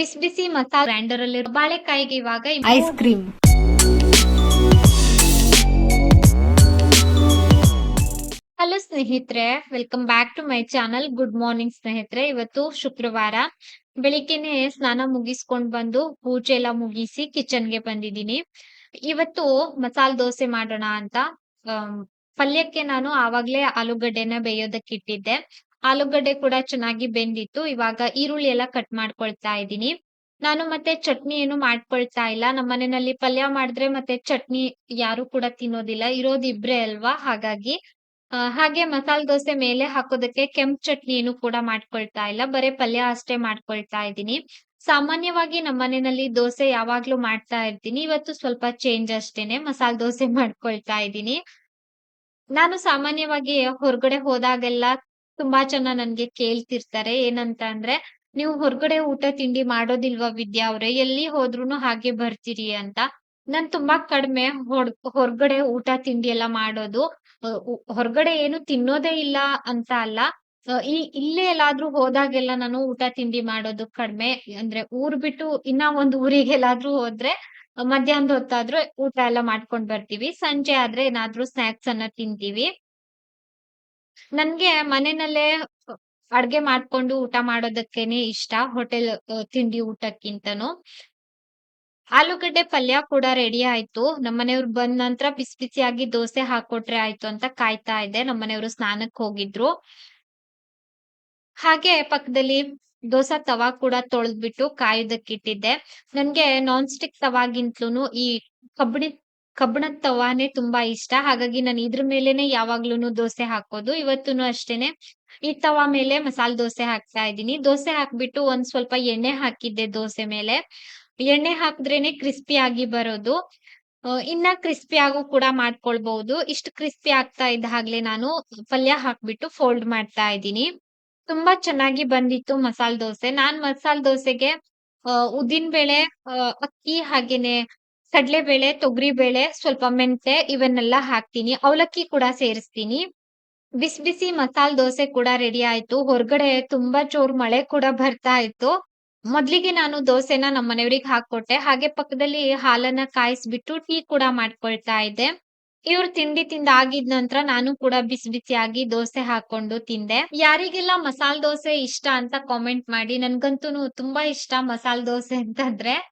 ಬಿಸಿ ಬಿಸಿ masala grinder ಅಲ್ಲಿ ಬಾಳೆಕಾಯಿಗೆ ಇವಾಗ ಐಸ್ ಕ್ರೀಮ್. ಹಲೋ ಸ್ನೇಹಿತರೆ, welcome back to my channel. Good morning ಸ್ನೇಹಿತರೆ. ಇವತ್ತು ಶುಕ್ರವಾರ ಬೆಳಿಗ್ಗೆನೆ ಸ್ನಾನ ಮುಗಿಸ್ಕೊಂಡ್ ಬಂದು ಪೂಜೆ ಎಲ್ಲ ಮುಗಿಸಿ ಕಿಚನ್ಗೆ ಬಂದಿದ್ದೀನಿ. ಇವತ್ತು ಮಸಾಲ ದೋಸೆ ಮಾಡೋಣ ಅಂತ. ಆಮ್, ಪಲ್ಯಕ್ಕೆ ನಾನು ಆವಾಗ್ಲೇ ಆಲೂಗಡ್ಡೆನ ಬೇಯೋದಕ್ಕೆ ಇಟ್ಟಿದ್ದೆ. ಆಲೂಗಡ್ಡೆ ಕೂಡ ಚೆನ್ನಾಗಿ ಬೆಂದಿತ್ತು. ಇವಾಗ ಈರುಳ್ಳಿ ಎಲ್ಲ ಕಟ್ ಮಾಡ್ಕೊಳ್ತಾ ಇದ್ದೀನಿ. ನಾನು ಮತ್ತೆ ಚಟ್ನಿ ಏನು ಮಾಡ್ಕೊಳ್ತಾ ಇಲ್ಲ. ನಮ್ಮ ಮನೆಯಲ್ಲಿ ಪಲ್ಯ ಮಾಡಿದ್ರೆ ಮತ್ತೆ ಚಟ್ನಿ ಯಾರು ಕೂಡ ತಿನ್ನೋದಿಲ್ಲ. ಇರೋದ್ ಇಬ್ರೇ ಅಲ್ವಾ, ಹಾಗಾಗಿ ಹಾಗೆ ಮಸಾಲ ದೋಸೆ ಮೇಲೆ ಹಾಕೋದಕ್ಕೆ ಕೆಂಪು ಚಟ್ನಿ ಏನು ಕೂಡ ಮಾಡ್ಕೊಳ್ತಾ ಇಲ್ಲ. ಬರೇ ಪಲ್ಯ ಅಷ್ಟೇ ಮಾಡ್ಕೊಳ್ತಾ ಇದ್ದೀನಿ. ಸಾಮಾನ್ಯವಾಗಿ ನಮ್ಮನೆನಲ್ಲಿ ದೋಸೆ ಯಾವಾಗ್ಲೂ ಮಾಡ್ತಾ ಇರ್ತೀನಿ. ಇವತ್ತು ಸ್ವಲ್ಪ ಚೇಂಜ್ ಅಷ್ಟೇನೆ. ಮಸಾಲ ದೋಸೆ ಮಾಡ್ಕೊಳ್ತಾ ಇದ್ದೀನಿ. ನಾನು ಸಾಮಾನ್ಯವಾಗಿ ಹೊರಗಡೆ ಹೋದಾಗೆಲ್ಲ ತುಂಬಾ ಜನ ನನ್ಗೆ ಕೇಳ್ತಿರ್ತಾರೆ. ಏನಂತ ಅಂದ್ರೆ, "ನೀವು ಹೊರಗಡೆ ಊಟ ತಿಂಡಿ ಮಾಡೋದಿಲ್ವಾ ವಿದ್ಯಾ ಅವ್ರೆ? ಎಲ್ಲಿ ಹೋದ್ರುನು ಹಾಗೆ ಬರ್ತೀರಿ" ಅಂತ. ನಾನ್ ತುಂಬಾ ಕಡಿಮೆ ಹೊರಗಡೆ ಊಟ ತಿಂಡಿ ಎಲ್ಲ ಮಾಡೋದು. ಹೊರಗಡೆ ಏನು ತಿನ್ನೋದೇ ಇಲ್ಲ ಅಂತ ಅಲ್ಲ. ಇಲ್ಲೇ ಎಲ್ಲಾದ್ರೂ ಹೋದಾಗೆಲ್ಲ ನಾನು ಊಟ ತಿಂಡಿ ಮಾಡೋದು ಕಡಿಮೆ. ಅಂದ್ರೆ ಊರ್ ಬಿಟ್ಟು ಇನ್ನ ಒಂದ್ ಊರಿಗೆಲ್ಲಾದ್ರೂ ಹೋದ್ರೆ ಮಧ್ಯಾಹ್ನದ ಹೊತ್ತಾದ್ರೆ ಊಟ ಎಲ್ಲ ಮಾಡ್ಕೊಂಡ್ ಬರ್ತೀವಿ. ಸಂಜೆ ಆದ್ರೆ ಏನಾದ್ರೂ ಸ್ನಾಕ್ಸ್ ಅನ್ನ ತಿಂತೀವಿ. ನನ್ಗೆ ಮನೆನಲ್ಲೇ ಅಡ್ಗೆ ಮಾಡ್ಕೊಂಡು ಊಟ ಮಾಡೋದಕ್ಕೇನೆ ಇಷ್ಟ. ಹೋಟೆಲ್ ತಿಂಡಿ ಊಟಕ್ಕಿಂತನೂ. ಆಲೂಗಡ್ಡೆ ಪಲ್ಯ ಕೂಡ ರೆಡಿ ಆಯ್ತು. ನಮ್ಮನೆಯವ್ರು ಬಂದ್ ನಂತರ ಬಿಸಿ ಬಿಸಿಯಾಗಿ ದೋಸೆ ಹಾಕೊಟ್ರೆ ಆಯ್ತು ಅಂತ ಕಾಯ್ತಾ ಇದ್ದೆ. ನಮ್ಮನೆಯವ್ರು ಸ್ನಾನಕ್ ಹೋಗಿದ್ರು. ಹಾಗೆ ಪಕ್ಕದಲ್ಲಿ ದೋಸಾ ತವಾ ಕೂಡ ತೊಳೆದ್ಬಿಟ್ಟು ಕಾಯೋದಕ್ಕಿಟ್ಟಿದ್ದೆ. ನನ್ಗೆ ನಾನ್ ಸ್ಟಿಕ್ ತವಾಗಿಂತ್ಲೂನು ಈ ಕಬ್ಬಿಣಿ ಕಬ್ಬಿಣದ್ ತವಾನೇ ತುಂಬಾ ಇಷ್ಟ. ಹಾಗಾಗಿ ನಾನು ಇದ್ರ ಮೇಲೇನೆ ಯಾವಾಗ್ಲೂನು ದೋಸೆ ಹಾಕೋದು. ಇವತ್ತೂನು ಅಷ್ಟೇನೆ ಈ ತವಾ ಮೇಲೆ ಮಸಾಲ್ ದೋಸೆ ಹಾಕ್ತಾ ಇದ್ದೀನಿ. ದೋಸೆ ಹಾಕ್ಬಿಟ್ಟು ಒಂದ್ ಸ್ವಲ್ಪ ಎಣ್ಣೆ ಹಾಕಿದ್ದೆ ದೋಸೆ ಮೇಲೆ. ಎಣ್ಣೆ ಹಾಕಿದ್ರೇನೆ ಕ್ರಿಸ್ಪಿ ಆಗಿ ಬರೋದು. ಇನ್ನ ಕ್ರಿಸ್ಪಿ ಆಗು ಕೂಡ ಮಾಡ್ಕೊಳ್ಬಹುದು. ಇಷ್ಟು ಕ್ರಿಸ್ಪಿ ಆಗ್ತಾ ಇದ್ದ ಹಾಗ್ಲೇ ನಾನು ಪಲ್ಯ ಹಾಕ್ಬಿಟ್ಟು ಫೋಲ್ಡ್ ಮಾಡ್ತಾ ಇದ್ದೀನಿ. ತುಂಬಾ ಚೆನ್ನಾಗಿ ಬಂದಿತ್ತು ಮಸಾಲ್ ದೋಸೆ. ನಾನ್ ಮಸಾಲ್ ದೋಸೆಗೆ ಉದ್ದಿನ ಬೇಳೆ, ಅಕ್ಕಿ ಹಾಗೇನೆ ಕಡ್ಲೆಬೇಳೆ, ತೊಗರಿಬೇಳೆ, ಸ್ವಲ್ಪ ಮೆಂತೆ ಇವನ್ನೆಲ್ಲ ಹಾಕ್ತೀನಿ. ಅವಲಕ್ಕಿ ಕೂಡ ಸೇರಿಸ್ತೀನಿ. ಬಿಸಿ ಬಿಸಿ ಮಸಾಲ್ ದೋಸೆ ಕೂಡ ರೆಡಿ ಆಯ್ತು. ಹೊರಗಡೆ ತುಂಬಾ ಜೋರ್ ಮಳೆ ಕೂಡ ಬರ್ತಾ ಇತ್ತು. ಮೊದ್ಲಿಗೆ ನಾನು ದೋಸೆನ ನಮ್ಮನೆಯವ್ರಿಗೆ ಹಾಕ್ಕೊಟ್ಟೆ. ಹಾಗೆ ಪಕ್ಕದಲ್ಲಿ ಹಾಲನ್ನ ಕಾಯಿಸ್ಬಿಟ್ಟು ಟೀ ಕೂಡ ಮಾಡ್ಕೊಳ್ತಾ ಇದ್ದೆ. ಇವ್ರು ತಿಂಡಿ ತಿಂದಾಗಿದ್ ನಂತರ ನಾನು ಕೂಡ ಬಿಸಿ ಬಿಸಿಯಾಗಿ ದೋಸೆ ಹಾಕೊಂಡು ತಿಂದೆ. ಯಾರಿಗೆಲ್ಲ ಮಸಾಲ್ ದೋಸೆ ಇಷ್ಟ ಅಂತ ಕಾಮೆಂಟ್ ಮಾಡಿ. ನನ್ಗಂತೂನು ತುಂಬಾ ಇಷ್ಟ ಮಸಾಲ್ ದೋಸೆ ಅಂತಂದ್ರೆ.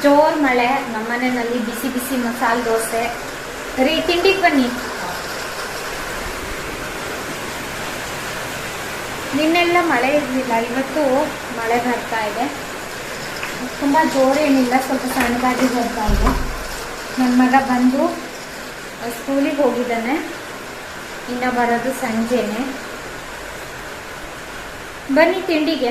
ಜೋರ್ ಮಳೆ, ನಮ್ಮನೆಯಲ್ಲಿ ಬಿಸಿ ಬಿಸಿ ಮಸಾಲ ದೋಸೆ. ರೀ, ತಿಂಡಿಗೆ ಬನ್ನಿ. ನಿನ್ನೆಲ್ಲ ಮಳೆ ಇರಲಿಲ್ಲ, ಇವತ್ತು ಮಳೆ ಬರ್ತಾ ಇದೆ. ತುಂಬ ಜೋರೇನಿಲ್ಲ, ಸ್ವಲ್ಪ ಸಣ್ಣದಾಗಿ ಬರ್ತಾ ಇದೆ. ನನ್ನ ಮಗ ಬಂದು ಸ್ಕೂಲಿಗೆ ಹೋಗಿದ್ದಾನೆ. ಇನ್ನು ಬರೋದು ಸಂಜೆನೆ. ಬನ್ನಿ ತಿಂಡಿಗೆ.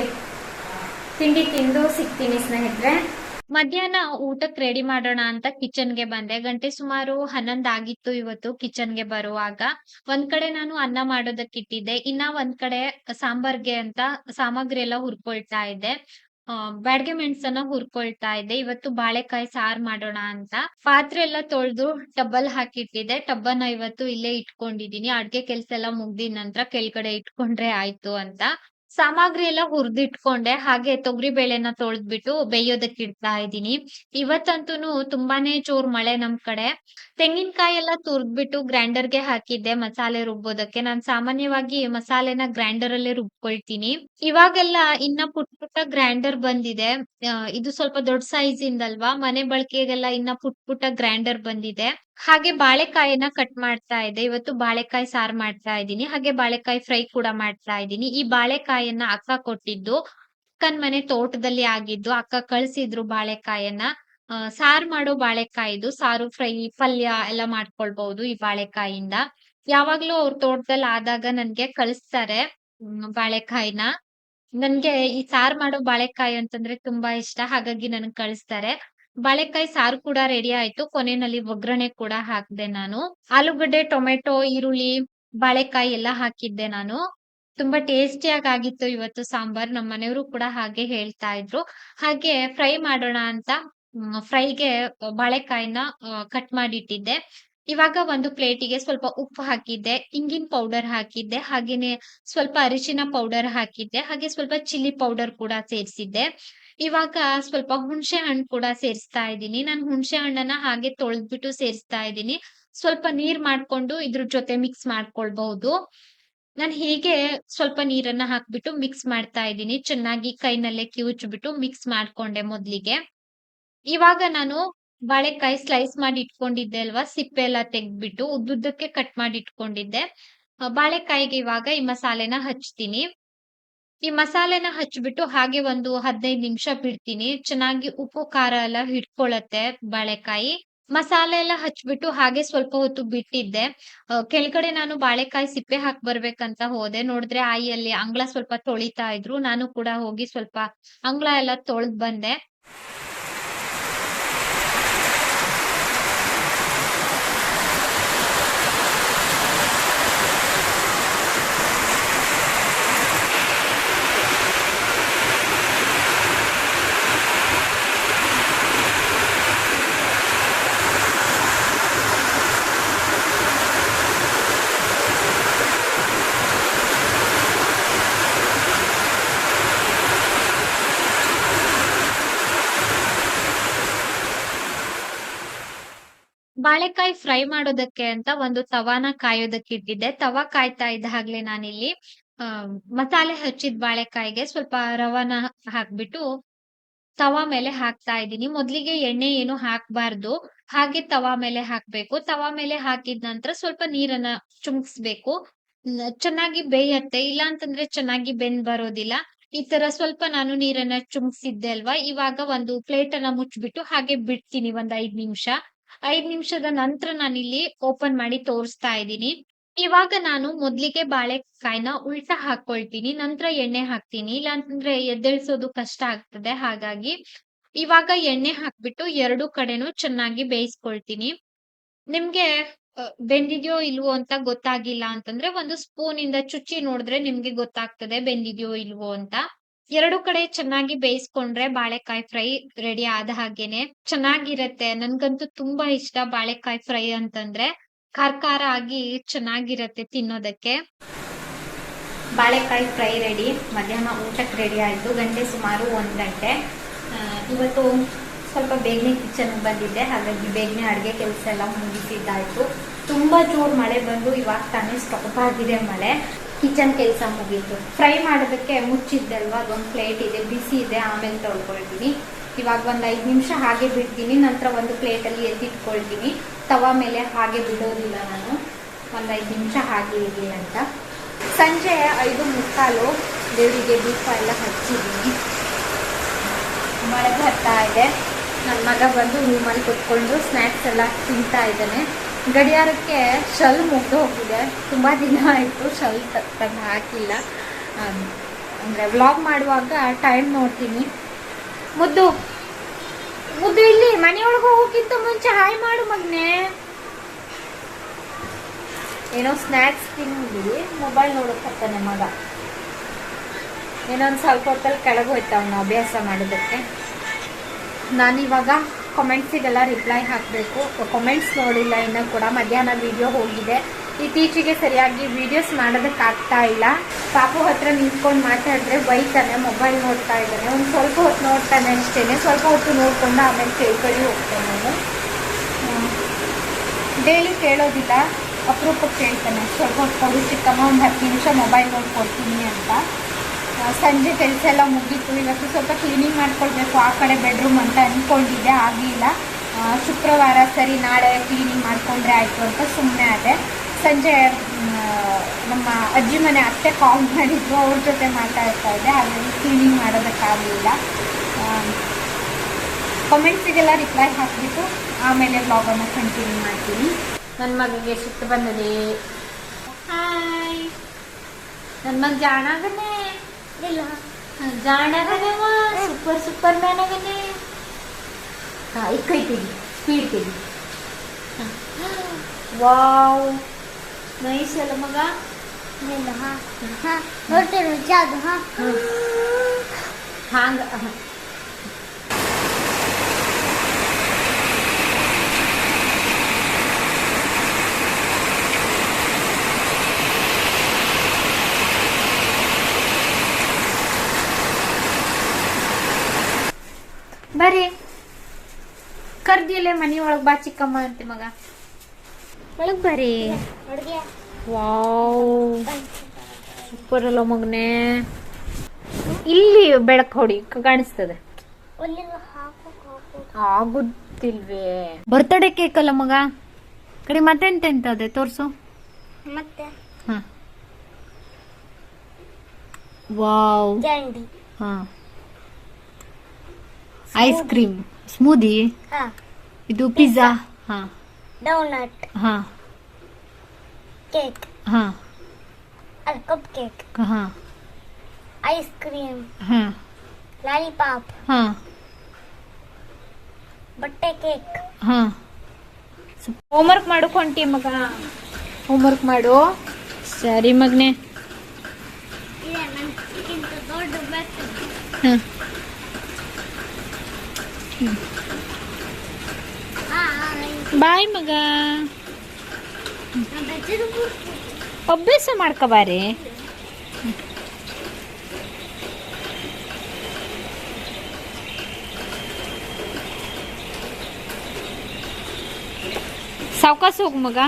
ತಿಂಡಿ ತಿಂದು ಸಿಗ್ತೀನಿ ಸ್ನೇಹಿತರೆ. ಮಧ್ಯಾಹ್ನ ಊಟಕ್ ರೆಡಿ ಮಾಡೋಣ ಅಂತ ಕಿಚನ್‌ಗೆ ಬಂದೆ. ಗಂಟೆ ಸುಮಾರು 11 ಆಗಿತ್ತು ಇವತ್ತು ಕಿಚನ್‌ಗೆ ಬರುವಾಗ. ಒಂದ್ ಕಡೆ ನಾನು ಅನ್ನ ಮಾಡೋದಕ್ಕಿಟ್ಟಿದ್ದೆ. ಇನ್ನ ಒಂದ್ ಕಡೆ ಸಾಂಬಾರ್ಗೆ ಅಂತ ಸಾಮಗ್ರಿ ಎಲ್ಲ ಹುರ್ಕೊಳ್ತಾ ಇದ್ದೆ. ಬ್ಯಾಡಗೆ ಮೆಣಸನ್ನ ಹುರ್ಕೊಳ್ತಾ ಇದ್ದೆ. ಇವತ್ತು ಬಾಳೆಕಾಯಿ ಸಾರ್ ಮಾಡೋಣ ಅಂತ. ಪಾತ್ರೆ ಎಲ್ಲ ತೊಳ್ದು ಟಬ್ಬಲ್ ಹಾಕಿಟ್ಟಿದ್ದೆ. ಟಬ್ಬನ್ನ ಇವತ್ತು ಇಲ್ಲೇ ಇಟ್ಕೊಂಡಿದೀನಿ. ಅಡ್ಗೆ ಕೆಲ್ಸ ಎಲ್ಲ ಮುಗ್ದಿದ್ ನಂತರ ಕೆಳಗಡೆ ಇಟ್ಕೊಂಡ್ರೆ ಆಯ್ತು ಅಂತ. ಸಾಮಗ್ರಿ ಎಲ್ಲ ಹುರಿದಿಟ್ಕೊಂಡೆ. ಹಾಗೆ ತೊಗರಿ ಬೇಳೆನ ತೊಳೆದ್ಬಿಟ್ಟು ಬೇಯೋದಕ್ಕೆ ಇಡ್ತಾ ಇದ್ದೀನಿ. ಇವತ್ತಂತೂನು ತುಂಬಾನೇ ಜೋರ್ ಮಳೆ ನಮ್ ಕಡೆ. ತೆಂಗಿನಕಾಯಿ ಎಲ್ಲ ತುರ್ದ್ಬಿಟ್ಟು ಗ್ರೈಂಡರ್‌ಗೆ ಹಾಕಿದ್ದೆ ಮಸಾಲೆ ರುಬ್ಬೋದಕ್ಕೆ. ನಾನ್ ಸಾಮಾನ್ಯವಾಗಿ ಮಸಾಲೆನ ಗ್ರೈಂಡರ್ ಅಲ್ಲೇ ರುಬ್ಕೊಳ್ತೀನಿ. ಇವಾಗೆಲ್ಲ ಇನ್ನ ಪುಟ್ ಪುಟ್ಟ ಗ್ರೈಂಡರ್ ಬಂದಿದೆ. ಇದು ಸ್ವಲ್ಪ ದೊಡ್ಡ ಸೈಜ್ ಇಂದಲ್ವಾ, ಮನೆ ಬಳಕೆಗೆಲ್ಲ ಇನ್ನ ಪುಟ್ ಪುಟ್ಟ ಗ್ರೈಂಡರ್ ಬಂದಿದೆ. ಹಾಗೆ ಬಾಳೆಕಾಯಿನ ಕಟ್ ಮಾಡ್ತಾ ಇದ್ದೆ. ಇವತ್ತು ಬಾಳೆಕಾಯಿ ಸಾರ್ ಮಾಡ್ತಾ ಇದ್ದೀನಿ. ಹಾಗೆ ಬಾಳೆಕಾಯಿ ಫ್ರೈ ಕೂಡ ಮಾಡ್ತಾ ಇದ್ದೀನಿ. ಈ ಬಾಳೆಕಾಯನ್ನ ಅಕ್ಕ ಕೊಟ್ಟಿದ್ದು. ಅಕ್ಕನ್ ಮನೆ ತೋಟದಲ್ಲಿ ಆಗಿದ್ದು. ಅಕ್ಕ ಕಳ್ಸಿದ್ರು ಬಾಳೆಕಾಯನ್ನ. ಸಾರ್ ಮಾಡೋ ಬಾಳೆಕಾಯಿದು. ಸಾರು, ಫ್ರೈ, ಪಲ್ಯ ಎಲ್ಲ ಮಾಡ್ಕೊಳ್ಬಹುದು ಈ ಬಾಳೆಕಾಯಿಂದ. ಯಾವಾಗ್ಲೂ ಅವ್ರ ತೋಟದಲ್ಲಿ ಆದಾಗ ನನ್ಗೆ ಕಳಿಸ್ತಾರೆ ಬಾಳೆಕಾಯಿನ. ನನ್ಗೆ ಈ ಸಾರ್ ಮಾಡೋ ಬಾಳೆಕಾಯಿ ಅಂತಂದ್ರೆ ತುಂಬಾ ಇಷ್ಟ. ಹಾಗಾಗಿ ನನಗ್ ಕಳಿಸ್ತಾರೆ. ಬಾಳೆಕಾಯಿ ಸಾರು ಕೂಡ ರೆಡಿ ಆಯ್ತು. ಕೊನೆಯಲ್ಲಿ ಒಗ್ಗರಣೆ ಕೂಡ ಹಾಕ್ದೆ ನಾನು. ಆಲೂಗಡ್ಡೆ, ಟೊಮೆಟೊ, ಈರುಳ್ಳಿ, ಬಾಳೆಕಾಯಿ ಎಲ್ಲ ಹಾಕಿದ್ದೆ ನಾನು. ತುಂಬಾ ಟೇಸ್ಟಿಯಾಗಿ ಆಗಿತ್ತು ಇವತ್ತು ಸಾಂಬಾರ್. ನಮ್ಮ ಮನೆಯವರು ಕೂಡ ಹಾಗೆ ಹೇಳ್ತಾ ಇದ್ರು. ಹಾಗೆ ಫ್ರೈ ಮಾಡೋಣ ಅಂತ ಫ್ರೈಗೆ ಬಾಳೆಕಾಯಿನ ಕಟ್ ಮಾಡಿಟ್ಟಿದ್ದೆ. ಇವಾಗ ಒಂದು ಪ್ಲೇಟಿಗೆ ಸ್ವಲ್ಪ ಉಪ್ಪು ಹಾಕಿದ್ದೆ, ಇಂಗಿನ ಪೌಡರ್ ಹಾಕಿದ್ದೆ, ಹಾಗೇನೆ ಸ್ವಲ್ಪ ಅರಿಶಿನ ಪೌಡರ್ ಹಾಕಿದ್ದೆ, ಹಾಗೆ ಸ್ವಲ್ಪ ಚಿಲ್ಲಿ ಪೌಡರ್ ಕೂಡ ಸೇರಿಸಿದ್ದೆ. ಇವಾಗ ಸ್ವಲ್ಪ ಹುಣಸೆ ಹಣ್ಣು ಕೂಡ ಸೇರಿಸ್ತಾ ಇದ್ದೀನಿ. ನಾನು ಹುಣಸೆ ಹಣ್ಣನ್ನ ಹಾಗೆ ತೊಳೆದ್ಬಿಟ್ಟು ಸೇರಿಸ್ತಾ ಇದ್ದೀನಿ. ಸ್ವಲ್ಪ ನೀರ್ ಮಾಡ್ಕೊಂಡು ಇದ್ರ ಜೊತೆ ಮಿಕ್ಸ್ ಮಾಡ್ಕೊಳ್ಬಹುದು. ನಾನು ಹೀಗೆ ಸ್ವಲ್ಪ ನೀರನ್ನ ಹಾಕ್ಬಿಟ್ಟು ಮಿಕ್ಸ್ ಮಾಡ್ತಾ ಇದ್ದೀನಿ. ಚೆನ್ನಾಗಿ ಕೈನಲ್ಲೇ ಕಿವುಚ್ಬಿಟ್ಟು ಮಿಕ್ಸ್ ಮಾಡ್ಕೊಂಡೆ ಮೊದ್ಲಿಗೆ. ಇವಾಗ ನಾನು ಬಾಳೆಕಾಯಿ ಸ್ಲೈಸ್ ಮಾಡಿ ಇಟ್ಕೊಂಡಿದ್ದೆ ಅಲ್ವಾ? ಸಿಪ್ಪೆ ಎಲ್ಲ ತೆಗ್ದ್ಬಿಟ್ಟು ಉದ್ದುದ್ದಕ್ಕೆ ಕಟ್ ಮಾಡಿ ಇಟ್ಕೊಂಡಿದ್ದೆ. ಬಾಳೆಕಾಯಿಗೆ ಇವಾಗ ಈ ಮಸಾಲೆನ ಹಚ್ತೀನಿ. ಈ ಮಸಾಲೆನ ಹಚ್ಬಿಟ್ಟು ಹಾಗೆ ಒಂದು 15 ನಿಮಿಷ ಬಿಡ್ತೀನಿ. ಚೆನ್ನಾಗಿ ಉಪ್ಪು, ಖಾರ ಎಲ್ಲ ಹಿಡ್ಕೊಳತ್ತೆ ಬಾಳೆಕಾಯಿ. ಮಸಾಲೆ ಎಲ್ಲ ಹಚ್ಬಿಟ್ಟು ಹಾಗೆ ಸ್ವಲ್ಪ ಹೊತ್ತು ಬಿಟ್ಟಿದ್ದೆ. ಕೆಳಗಡೆ ನಾನು ಬಾಳೆಕಾಯಿ ಸಿಪ್ಪೆ ಹಾಕ್ ಬರ್ಬೇಕಂತ ಹೋದೆ. ನೋಡಿದ್ರೆ ಆಯಿಯಲ್ಲಿ ಅಂಗ್ಳ ಸ್ವಲ್ಪ ತೊಳಿತಾ ಇದ್ರು. ನಾನು ಕೂಡ ಹೋಗಿ ಸ್ವಲ್ಪ ಅಂಗ್ಳ ಎಲ್ಲ ತೊಳ್ದ್ ಬಂದೆ. ಬಾಳೆಕಾಯಿ ಫ್ರೈ ಮಾಡೋದಕ್ಕೆ ಅಂತ ಒಂದು ತವಾನ ಕಾಯೋದಕ್ಕೆ ಇಟ್ಟಿದ್ದೆ. ತವಾ ಕಾಯ್ತಾ ಇದ್ದ ಹಾಗ್ಲೇ ನಾನಿಲ್ಲಿ ಮಸಾಲೆ ಹಚ್ಚಿದ ಬಾಳೆಕಾಯಿಗೆ ಸ್ವಲ್ಪ ರವಾನ ಹಾಕ್ಬಿಟ್ಟು ತವಾ ಮೇಲೆ ಹಾಕ್ತಾ ಇದ್ದೀನಿ. ಮೊದ್ಲಿಗೆ ಎಣ್ಣೆ ಏನು ಹಾಕ್ಬಾರ್ದು. ಹಾಗೆ ತವಾ ಮೇಲೆ ಹಾಕ್ಬೇಕು. ತವಾ ಮೇಲೆ ಹಾಕಿದ ನಂತರ ಸ್ವಲ್ಪ ನೀರನ್ನ ಚಿಮುಕ್ಸ್ಬೇಕು. ಚೆನ್ನಾಗಿ ಬೇಯತ್ತೆ. ಇಲ್ಲ ಅಂತಂದ್ರೆ ಚೆನ್ನಾಗಿ ಬೆಂದ್ ಬರೋದಿಲ್ಲ. ಈ ತರ ಸ್ವಲ್ಪ ನಾನು ನೀರನ್ನ ಚಿಮುಕ್ಸಿದ್ದೆ ಅಲ್ವಾ? ಇವಾಗ ಒಂದು ಪ್ಲೇಟ್ ಅನ್ನ ಮುಚ್ಬಿಟ್ಟು ಹಾಗೆ ಬಿಡ್ತೀನಿ ಒಂದ್ 5 ನಿಮಿಷ. 5 ನಿಮಿಷದ ನಂತರ ನಾನಿಲ್ಲಿ ಓಪನ್ ಮಾಡಿ ತೋರಿಸ್ತಾ ಇದ್ದೀನಿ. ಇವಾಗ ನಾನು ಮೊದ್ಲಿಗೆ ಬಾಳೆಕಾಯಿನ ಉಲ್ಟಾ ಹಾಕೊಳ್ತೀನಿ. ನಂತರ ಎಣ್ಣೆ ಹಾಕ್ತೀನಿ. ಇಲ್ಲಾಂತಂದ್ರೆ ಎದ್ದೇಳ್ಸೋದು ಕಷ್ಟ ಆಗ್ತದೆ. ಹಾಗಾಗಿ ಇವಾಗ ಎಣ್ಣೆ ಹಾಕ್ಬಿಟ್ಟು 2 ಕಡೆನೂ ಚೆನ್ನಾಗಿ ಬೇಯಿಸ್ಕೊಳ್ತೀನಿ. ನಿಮ್ಗೆ ಬೆಂದಿದ್ಯೋ ಇಲ್ವೋ ಅಂತ ಗೊತ್ತಾಗಿಲ್ಲ ಅಂತಂದ್ರೆ ಒಂದು ಸ್ಪೂನಿಂದ ಚುಚ್ಚಿ ನೋಡಿದ್ರೆ ನಿಮ್ಗೆ ಗೊತ್ತಾಗ್ತದೆ ಬೆಂದಿದ್ಯೋ ಇಲ್ವೋ ಅಂತ. 2 ಕಡೆ ಚೆನ್ನಾಗಿ ಬೇಯಿಸ್ಕೊಂಡ್ರೆ ಬಾಳೆಕಾಯಿ ಫ್ರೈ ರೆಡಿ ಆದ ಹಾಗೇನೆ. ಚೆನ್ನಾಗಿರತ್ತೆ. ನನ್ಗಂತೂ ತುಂಬಾ ಇಷ್ಟ ಬಾಳೆಕಾಯಿ ಫ್ರೈ ಅಂತಂದ್ರೆ. ಖಾರ ಖಾರ ಆಗಿ ಚೆನ್ನಾಗಿರತ್ತೆ ತಿನ್ನೋದಕ್ಕೆ. ಬಾಳೆಕಾಯಿ ಫ್ರೈ ರೆಡಿ. ಮಧ್ಯಾಹ್ನ ಊಟಕ್ಕೆ ರೆಡಿ ಆಯ್ತು. ಗಂಟೆ ಸುಮಾರು 1 ಗಂಟೆ. ಇವತ್ತು ಸ್ವಲ್ಪ ಬೇಗನೆ ಕಿಚನ್‌ಗೆ ಬಂದಿದ್ದೆ. ಹಾಗಾಗಿ ಬೇಗನೆ ಅಡುಗೆ ಕೆಲಸ ಎಲ್ಲ ಮುಗಿಸಿದ್ದಾಯ್ತು. ತುಂಬಾ ಜೋರ್ ಮಳೆ ಬಂದು ಇವಾಗ ತಾನೇ ಸ್ಟಾಪ್ ಆಗಿದೆ ಮಳೆ. ಕಿಚನ್ ಕೆಲಸ ಮುಗೀತು. ಫ್ರೈ ಮಾಡೋದಕ್ಕೆ ಮುಚ್ಚಿದ್ದಲ್ವಾ? ಅದೊಂದು ಪ್ಲೇಟ್ ಇದೆ, ಬಿಸಿ ಇದೆ. ಆಮೇಲೆ ತೊಳ್ಕೊಳ್ತೀನಿ. ಇವಾಗ ಒಂದು 5 ನಿಮಿಷ ಹಾಗೆ ಬಿಡ್ತೀನಿ. ನಂತರ ಒಂದು ಪ್ಲೇಟಲ್ಲಿ ಎತ್ತಿಟ್ಕೊಳ್ತೀನಿ. ತವಾ ಮೇಲೆ ಹಾಗೆ ಬಿಡೋದಿಲ್ಲ ನಾನು. ಒಂದು 5 ನಿಮಿಷ ಹಾಗೆ ಇರಲಿ ಅಂತ. ಸಂಜೆ 5:45 ದೇವರಿಗೆ ದೀಪ ಎಲ್ಲ ಹಚ್ಚಿದ್ದೀನಿ. ಮಳೆ ಬರ್ತಾ ಇದೆ. ನನ್ನ ಮಗ ಬಂದು ರೂಮಲ್ಲಿ ಕುತ್ಕೊಂಡು ಸ್ನ್ಯಾಕ್ಸ್ ಎಲ್ಲ ತಿಂತಾ ಇದ್ದಾನೆ. ಗಡಿಯಾರಕ್ಕೆ ಶಲ್ ಮುಗ್ದು ಹೋಗಿದೆ. ತುಂಬ ದಿನ ಆಯಿತು ಶಲ್ ತಂದು ಹಾಕಿಲ್ಲ. ಅಂದರೆ ವ್ಲಾಗ್ ಮಾಡುವಾಗ ಟೈಮ್ ನೋಡ್ತೀನಿ. ಮುದ್ದು ಮುದ್ದು ಇಲ್ಲಿ ಮನೆಯೊಳಗೆ ಹೋಗೋಕ್ಕಿಂತ ಮುಂಚೆ ಹಾಯ್ ಮಾಡು ಮಗನೇ. ಏನೋ ಸ್ನ್ಯಾಕ್ಸ್ ತಿಂದು ಮೊಬೈಲ್ ನೋಡೋಕತ್ತಾನೆ ಮಗ. ಏನೊಂದು ಸ್ವಲ್ಪ ಹೊತ್ತಲ್ಲಿ ಕೆಳಗೆ ಹೋಯ್ತು ಅವನು ಅಭ್ಯಾಸ ಮಾಡೋದಕ್ಕೆ. ನಾನಿವಾಗ ಕಾಮೆಂಟ್ಸಿಗೆಲ್ಲ ರಿಪ್ಲೈ ಹಾಕಬೇಕು. ಕಾಮೆಂಟ್ಸ್ ನೋಡಿಲ್ಲ ಇನ್ನೂ ಕೂಡ. ಮಧ್ಯಾಹ್ನ ವಿಡಿಯೋ ಹೋಗಿದೆ. ಇತ್ತೀಚೆಗೆ ಸರಿಯಾಗಿ ವಿಡಿಯೋಸ್ ಮಾಡೋದಕ್ಕಾಗ್ತಾ ಇಲ್ಲ. ಪಾಪು ಹತ್ರ ನಿಂತ್ಕೊಂಡು ಮಾತಾಡಿದ್ರೆ ಬೈತಾನೆ. ಮೊಬೈಲ್ ನೋಡ್ತಾ ಇದ್ದಾನೆ. ಒಂದು ಸ್ವಲ್ಪ ಹೊತ್ತು ನೋಡ್ತಾನೆ ಅಷ್ಟೇ. ಸ್ವಲ್ಪ ಹೊತ್ತು ನೋಡ್ಕೊಂಡು ಆಮೇಲೆ ಕೇಳ್ಕೊಳ್ಳಿ ಹೋಗ್ತಾನೆ ನಾನು. ಡೈಲಿ ಕೇಳೋದಿಲ್ಲ, ಅಪರೂಪಕ್ಕೆ ಕೇಳ್ತಾನೆ. ಸ್ವಲ್ಪ ಹೊತ್ತು ಕೊಡು ಚಿಕ್ಕಮ್ಮ, ಒಂದು 10 ನಿಮಿಷ ಮೊಬೈಲ್ ನೋಡ್ಕೊಡ್ತೀನಿ ಅಂತ. ಸಂಜೆ ಕೆಲಸ ಎಲ್ಲ ಮುಗೀತು. ಇವತ್ತು ಸ್ವಲ್ಪ ಕ್ಲೀನಿಂಗ್ ಮಾಡ್ಕೊಳ್ಬೇಕು ಆ ಕಡೆ ಬೆಡ್ರೂಮ್ ಅಂತ ಅಂದ್ಕೊಂಡಿದ್ದೆ, ಆಗಲಿಲ್ಲ. ಶುಕ್ರವಾರ ಸರಿ ನಾಳೆ ಕ್ಲೀನಿಂಗ್ ಮಾಡಿಕೊಂಡ್ರೆ ಆಯಿತು ಅಂತ ಸುಮ್ಮನೆ ಆದೆ. ಸಂಜೆ ನಮ್ಮ ಅಜ್ಜಿ ಮನೆ ಅತ್ತೆ ಕಾಲ್ ಮಾಡಿದ್ರು, ಅವ್ರ ಜೊತೆ ಮಾತಾಡ್ತಾ ಇದ್ದೆ. ಹಾಗಾಗಿ ಕ್ಲೀನಿಂಗ್ ಮಾಡೋದಕ್ಕಾಗಲಿಲ್ಲ. ಕಾಮೆಂಟ್ಸಿಗೆಲ್ಲ ರಿಪ್ಲೈ ಹಾಕಿಬಿಟ್ಟು ಆಮೇಲೆ ಬ್ಲಾಗನ್ನು ಕಂಟಿನ್ಯೂ ಮಾಡ್ತೀನಿ. ನನ್ನ ಮಗಗೆ ಸಿಟ್ಟು ಬಂದದೆ. ಹಾಯ್, ನನ್ನ ಮಗ ಜಾಣಾಗನೆ ಇಲ್ಲ, ಜಾಣಾಗನವ, ಸೂಪರ್ ಮ್ಯಾನ್ ಆಗನೆ. ಹಾಂ, ಈ ಕೈ ತೆಗಿ, ಸ್ಪೀಡ್ ತೆಗಿ. ವಾವ್, ನೈಸ್ ಅಲ್ಲ ಮಗ. ಇಲ್ಲ ಹಾಂ ಹಾಂ ನೋಡ್ತೇನೆ ಜಾದು. ಹಾಂ ಹಾಂಗೆ ಬರ್ರಿ ಕರ್ದಿಯಲ್ಲೇ ಮನಿ ಒಳಗ್ ಬಾ ಚಿಕ್ಕಮ್ಮ ಅಂತೆ ಮಗ. ಒಳಗ್ ಬರ್ರಿ. ವಾವ್ ಸೂಪರ್ ಅಲ್ಲ ಮಗನೇ. ಇಲ್ಲಿ ಬೆಳಕ್ ಹೊಡಿ ಕಾಣಿಸ್ತದೆ. ಆಗುತ್ತಿಲ್ವೇ? ಬರ್ತಡೇ ಕೇಕ್ ಅಲ್ಲ ಮಗ. ಕಡೆ ಮತ್ತೆಂತೆಂತ ಅದೇ ತೋರ್ಸು. ಮತ್ತೆ ಹ ವಾವ್. ಕ್ಯಾಂಡಿ. ಹ ಐಸ್ ಕ್ರೀಮ್, ಸ್ಮೂದಿ, ಹಾ. ಇದು ಪಿಜ್ಜಾ. ಹ ಡೋನಟ್. ಹ ಕೇಕ್. ಹ ಕಪ್ ಕೇಕ್. ಹ ಐಸ್ ಕ್ರೀಮ್. ಹ ಲಾಲಿಪಾಪ್. ಹ ಬಟ್ಟೆ ಕೇಕ್. ಹ ಹೋಮ್ವರ್ಕ್ ಮಾಡು ಹೊಂಟಿ ಮಗ. ಹೋಮ್ವರ್ಕ್ ಮಾಡು. ಸರಿ ಮಗನೆ. ಇದೆ ನನ್ಗಿಂತ ದೊಡ್ಡ ಬರ್ತದೆ. ಹ ಬಾಯ್ ಮಗ. ಅಭ್ಯಾಸ ಮಾಡ್ಕೋಬಾರಿ. ಸಾವ್ಕಾಸ ಹೋಗು ಮಗ.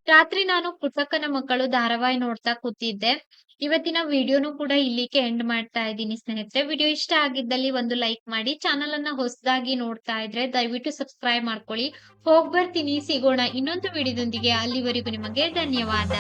ರಾತ್ರಿ ನಾನು ಪುಟ್ಟಕ್ಕನ ಮಕ್ಕಳು ಧಾರಾವಾಹಿ ನೋಡ್ತಾ ಕೂತಿದ್ದೆ. ಇವತ್ತಿನ ವಿಡಿಯೋನು ಕೂಡ ಇಲ್ಲಿಗೆ ಎಂಡ್ ಮಾಡ್ತಾ ಇದ್ದೀನಿ ಸ್ನೇಹಿತರೆ. ವಿಡಿಯೋ ಇಷ್ಟ ಆಗಿದ್ದಲ್ಲಿ ಒಂದು ಲೈಕ್ ಮಾಡಿ. ಚಾನಲ್ ಅನ್ನ ಹೊಸದಾಗಿ ನೋಡ್ತಾ ಇದ್ರೆ ದಯವಿಟ್ಟು ಸಬ್ಸ್ಕ್ರೈಬ್ ಮಾಡ್ಕೊಳ್ಳಿ. ಹೋಗ್ ಬರ್ತೀನಿ, ಸಿಗೋಣ ಇನ್ನೊಂದು ವಿಡಿಯೋದೊಂದಿಗೆ. ಅಲ್ಲಿವರೆಗೂ ನಿಮಗೆ ಧನ್ಯವಾದ.